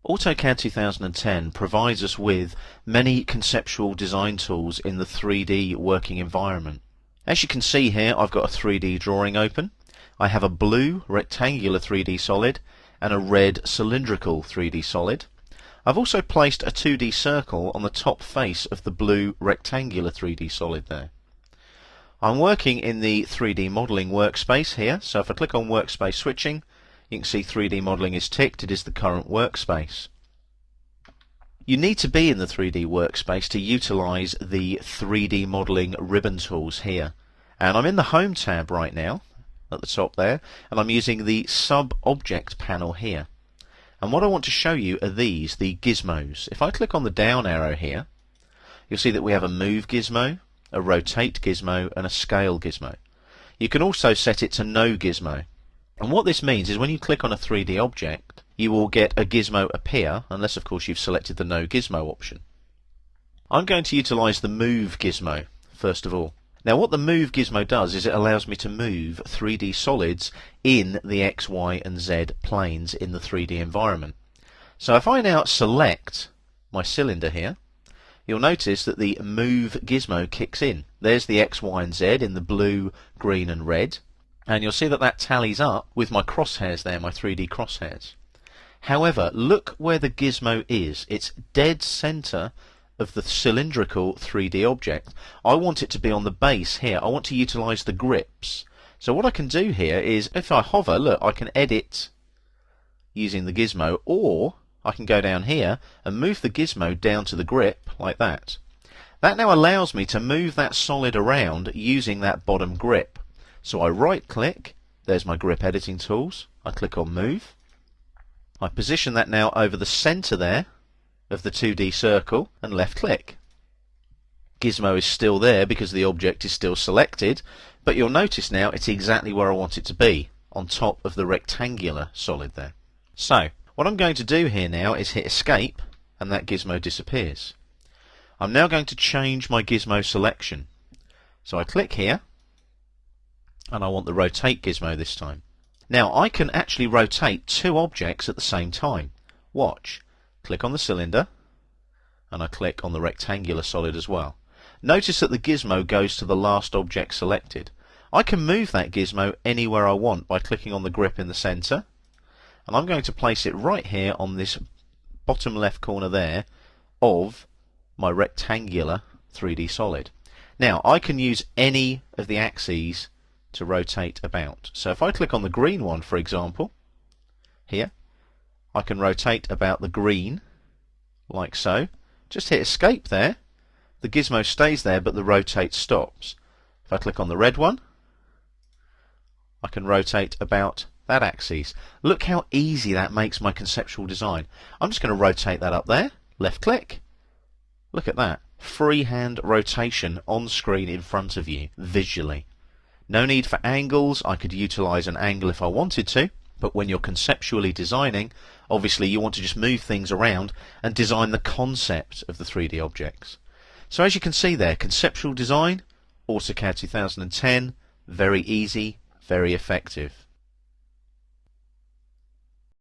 AutoCAD 2010 provides us with many conceptual design tools in the 3D working environment. As you can see here, I've got a 3D drawing open. I have a blue rectangular 3D solid and a red cylindrical 3D solid. I've also placed a 2D circle on the top face of the blue rectangular 3D solid there. I'm working in the 3D modeling workspace here, so if I click on workspace switching, you can see 3D modeling is ticked. It is the current workspace. You need to be in the 3D workspace to utilize the 3D modeling ribbon tools here. And I'm in the Home tab right now, at the top there, and I'm using the Sub-Object panel here. And what I want to show you are these, the gizmos. If I click on the down arrow here, you'll see that we have a Move gizmo, a Rotate gizmo, and a Scale gizmo. You can also set it to No gizmo. And what this means is when you click on a 3D object, you will get a gizmo appear, unless of course you've selected the No gizmo option. I'm going to utilize the Move gizmo first of all. Now what the Move gizmo does is it allows me to move 3D solids in the X, Y and Z planes in the 3D environment. So if I now select my cylinder here, you'll notice that the Move gizmo kicks in. There's the X, Y and Z in the blue, green and red. And you'll see that that tallies up with my crosshairs there, my 3D crosshairs. However, look where the gizmo is. It's dead center of the cylindrical 3D object. I want it to be on the base here. I want to utilize the grips. So what I can do here is, if I hover, look, I can edit using the gizmo, or I can go down here and move the gizmo down to the grip like that. That now allows me to move that solid around using that bottom grip. So I right click, there's my grip editing tools, I click on Move, I position that now over the center there of the 2D circle and left click. Gizmo is still there because the object is still selected, but you'll notice now it's exactly where I want it to be, on top of the rectangular solid there. So what I'm going to do here now is hit Escape and that gizmo disappears. I'm now going to change my gizmo selection. So I click here, and I want the Rotate gizmo this time. Now I can actually rotate two objects at the same time. Watch. Click on the cylinder and I click on the rectangular solid as well. Notice that the gizmo goes to the last object selected. I can move that gizmo anywhere I want by clicking on the grip in the center, and I'm going to place it right here on this bottom left corner there of my rectangular 3D solid. Now I can use any of the axes to rotate about. So if I click on the green one, for example, here, I can rotate about the green, like so. Just hit Escape there. The gizmo stays there, but the rotate stops. If I click on the red one, I can rotate about that axis. Look how easy that makes my conceptual design. I'm just going to rotate that up there, left click. Look at that. Freehand rotation on screen in front of you, visually. No need for angles. I could utilize an angle if I wanted to, but when you're conceptually designing, obviously you want to just move things around and design the concept of the 3D objects. So as you can see there, conceptual design, AutoCAD 2010, very easy, very effective.